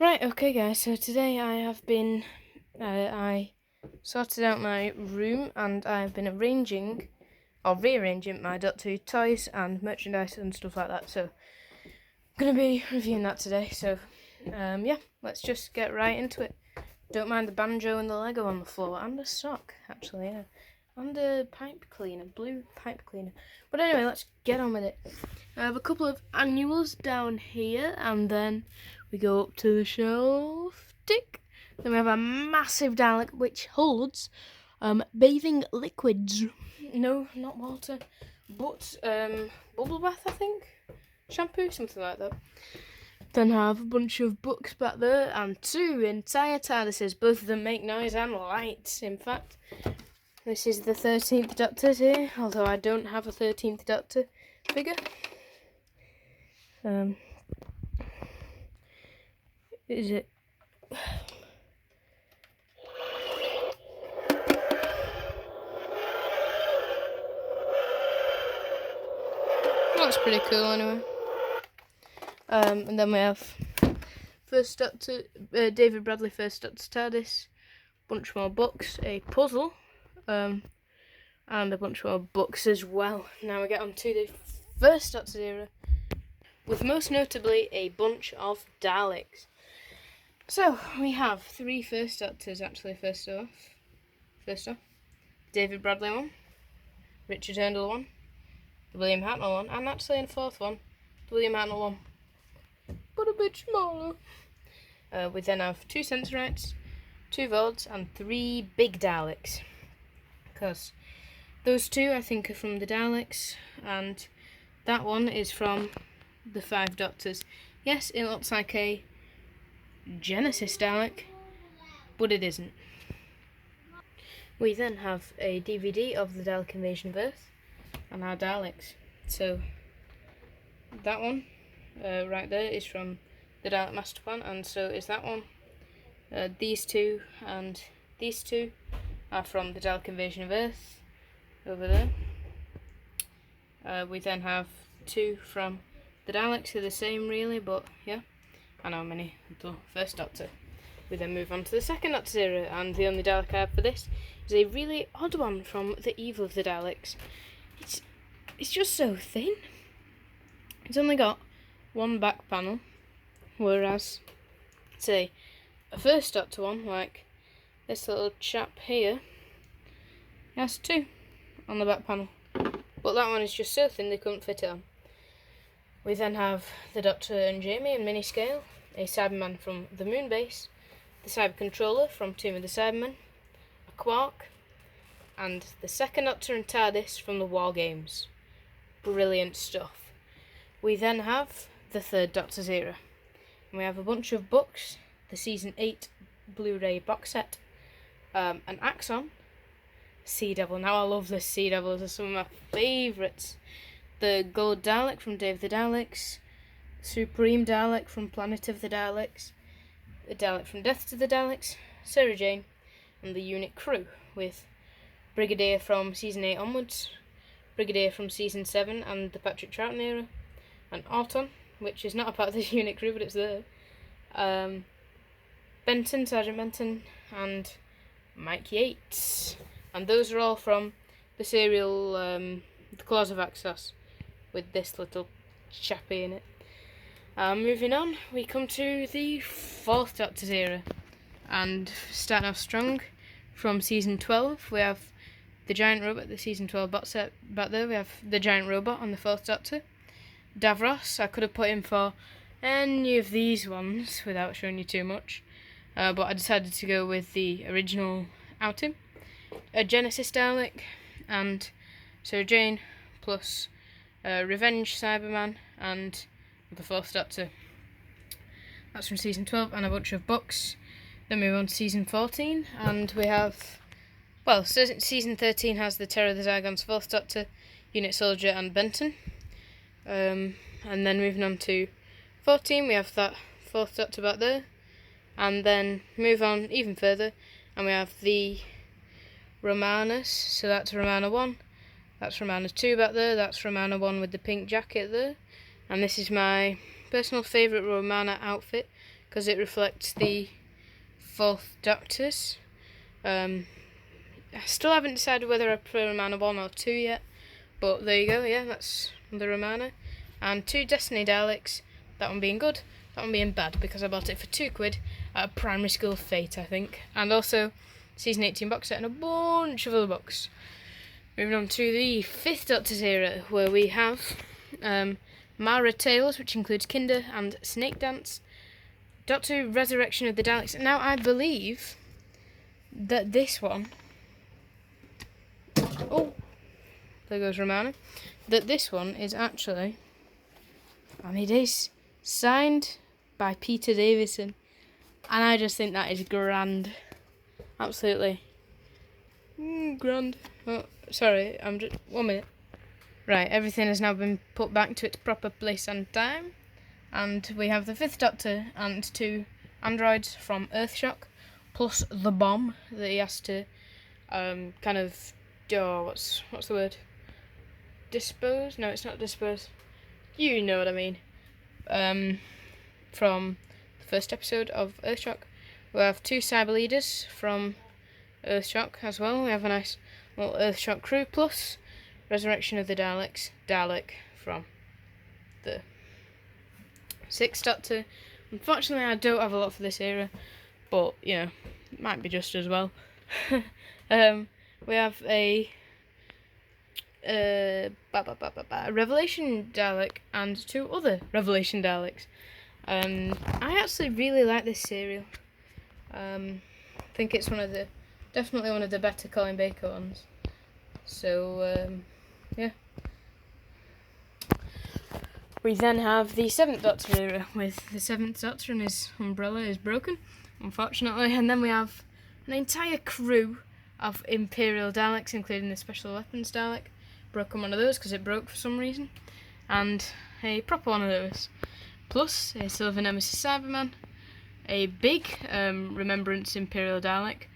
Right, okay guys, so today I sorted out my room and I've been rearranging my Doctor Who toys and merchandise and stuff like that, so I'm going to be reviewing that today, so yeah, let's just get right into it. Don't mind the banjo and the Lego on the floor, and a sock, actually, yeah. And a pipe cleaner, blue pipe cleaner. But anyway, let's get on with it. I have a couple of annuals down here, and then we go up to the shelf. Tick. Then we have a massive Dalek which holds bathing liquids. No, not water, but bubble bath, I think. Shampoo, something like that. Then have a bunch of books back there and two entire TARDISes. Both of them make noise and lights, in fact. This is the 13th Doctor here, although I don't have a 13th Doctor figure. Is it? That's pretty cool anyway. And then we have First Doctor, David Bradley First Doctor TARDIS, bunch more books, a puzzle, and a bunch more books as well. Now we get on to the First Doctor era, with most notably a bunch of Daleks. So we have three First Doctors actually. First off, David Bradley one, Richard Hurndall one, the William Hartnell one, and actually in the fourth one, the William Hartnell one, but a bit smaller. We then have two Sensorites, two Vods, and three big Daleks. Because those two I think are from the Daleks, and that one is from the Five Doctors. Yes, it looks like a Genesis Dalek, but it isn't. We then have a DVD of the Dalek Invasion of Earth and our Daleks. So that one right there is from the Dalek Master Plan, and so is that one. These two and these two are from the Dalek Invasion of Earth over there. We then have two from the Daleks, who are the same really, but yeah, I know many the First Doctor. We then move on to the Second Doctor's era, and the only Dalek I have for this is a really odd one from The Evil of the Daleks. It's just so thin. It's only got one back panel, whereas, say, a First Doctor one, like this little chap here, has two on the back panel. But that one is just so thin they couldn't fit it on. We then have the Doctor and Jamie in mini scale, a Cyberman from the Moon Base, the Cyber Controller from Tomb of the Cybermen, a Quark, and the Second Doctor and TARDIS from the War Games. Brilliant stuff. We then have the Third Doctor's era. And we have a bunch of books, the Season 8 Blu-ray box set, an Axon, Sea Devil. Now I love the Sea Devils, they're some of my favourites. The Gold Dalek from Day of the Daleks, Supreme Dalek from Planet of the Daleks, the Dalek from Death to the Daleks, Sarah Jane, and the unit crew, with Brigadier from Season 8 onwards, Brigadier from Season 7 and the Patrick Troughton era, and Autumn, which is not a part of the unit crew, but it's there, Benton, Sergeant Benton, and Mike Yates. And those are all from the serial The Claws of Axos, with this little chappy in it. Moving on, we come to the Fourth Doctor's era, and starting off strong from Season 12, we have the Giant Robot, the Season 12 box set back there. We have the Giant Robot on the Fourth Doctor. Davros, I could have put him for any of these ones without showing you too much, but I decided to go with the original outing. A Genesis Dalek, and Sarah Jane, plus Revenge Cyberman, and the Fourth Doctor. That's from Season 12, and a bunch of books. Then we move on to Season 14, and we have, well, Season 13 has the Terror of the Zygons, Fourth Doctor, Unit Soldier, and Benton. And then moving on to 14, we have that Fourth Doctor back there. And then move on even further, and we have the Romanas, so that's Romana 1, that's Romana 2 back there, that's Romana 1 with the pink jacket there, and this is my personal favourite Romana outfit, because it reflects the 4th Doctor's. I still haven't decided whether I prefer Romana 1 or 2 yet, but there you go, yeah, that's the Romana. And 2 Destiny Daleks, that one being good, that one being bad, because I bought it for £2 at a primary school fete, I think. And also, Season 18 box set and a bunch of other books. Moving on to the 5th Doctor's era, where we have Mara Tales, which includes Kinder and Snake Dance. Doctor Who Resurrection of the Daleks. Now, I believe that this one... Oh, there goes Romana. That this one is actually... And it is signed by Peter Davison. And I just think that is grand. Absolutely. Grand. Oh, sorry, I'm just... 1 minute. Right, everything has now been put back to its proper place and time. And we have the 5th Doctor and 2 androids from Earthshock, plus the bomb that he has to kind of... Oh, what's the word? Dispose? No, it's not dispose. You know what I mean. From the first episode of Earthshock. We have 2 cyber leaders from Earthshock as well. We have a nice little Earthshock crew, plus Resurrection of the Daleks, Dalek from the 6th Doctor. Unfortunately, I don't have a lot for this era, but, you know, it might be just as well. We have a Revelation Dalek and 2 other Revelation Daleks. I actually really like this serial. I think it's definitely one of the better Colin Baker ones. So, yeah. We then have the 7th Doctor era, with the 7th Doctor and his umbrella is broken, unfortunately. And then we have an entire crew of Imperial Daleks, including the Special Weapons Dalek. Broken one of those because it broke for some reason. And a proper one of those. Plus a Silver Nemesis Cyberman, a big Remembrance Imperial Dalek,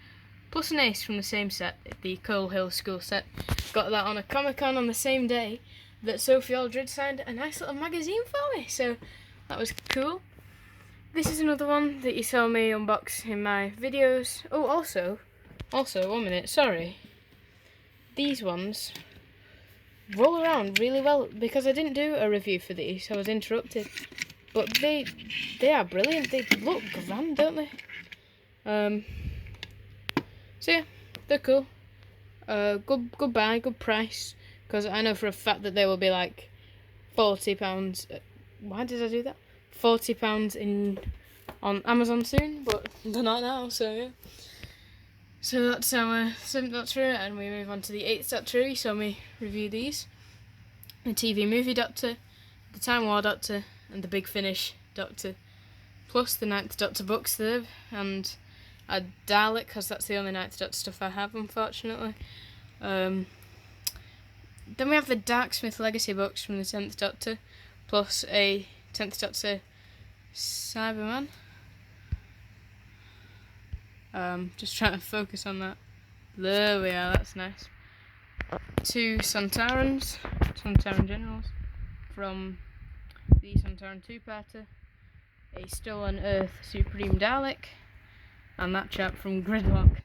plus an ace from the same set, the Coal Hill School set. Got that on a Comic-Con on the same day that Sophie Aldred signed a nice little magazine for me, so that was cool. This is another one that you saw me unbox in my videos. Oh, also, 1 minute, sorry. These ones roll around really well, because I didn't do a review for these, I was interrupted. But they are brilliant, they look grand, don't they? So yeah, they're cool. Good buy, good price, because I know for a fact that they will be like £40. Why did I do that? £40 on Amazon soon, but they're not now, so yeah. So that's our 7th Doctor, and we move on to the 8th Doctor. You saw me review these. The TV movie Doctor, the Time War Doctor, and the Big Finish Doctor. Plus the 9th Doctor books there, and a Dalek, because that's the only 9th Doctor stuff I have, unfortunately. Then we have the Darksmith Legacy books from the 10th Doctor, plus a 10th Doctor Cyberman. Just trying to focus on that. There we are, that's nice. 2 Sontaran Generals from the Sontaran 2-parter, a Stolen Earth Supreme Dalek, and that chap from Gridlock.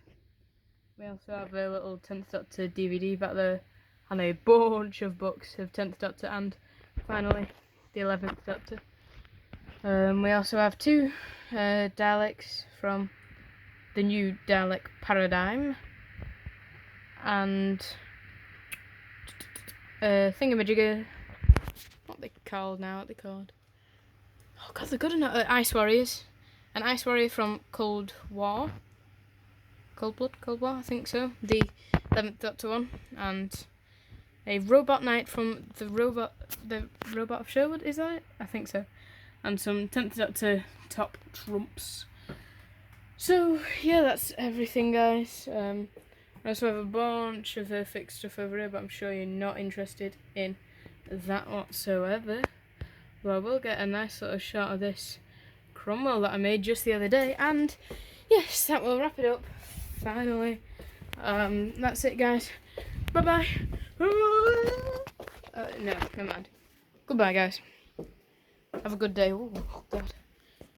We also have a little 10th Doctor DVD back there, and a bunch of books of 10th Doctor, and finally the 11th Doctor. We also have 2 Daleks from the new Dalek Paradigm, and Thingamajigger, what are they called now, what are they called? Oh god, they're good enough. Ice Warriors. An Ice Warrior from Cold War, I think so. The 11th Doctor one, and a Robot Knight from the Robot of Sherwood, is that it? I think so. And some 10th Doctor top trumps. So yeah, that's everything, guys. I also have a bunch of fixed stuff over here, but I'm sure you're not interested in that whatsoever. Well, I will get a nice little shot of this Cromwell that I made just the other day, and yes, that will wrap it up. Finally, that's it, guys. Bye bye. No, never mind. Goodbye, guys. Have a good day. Oh God.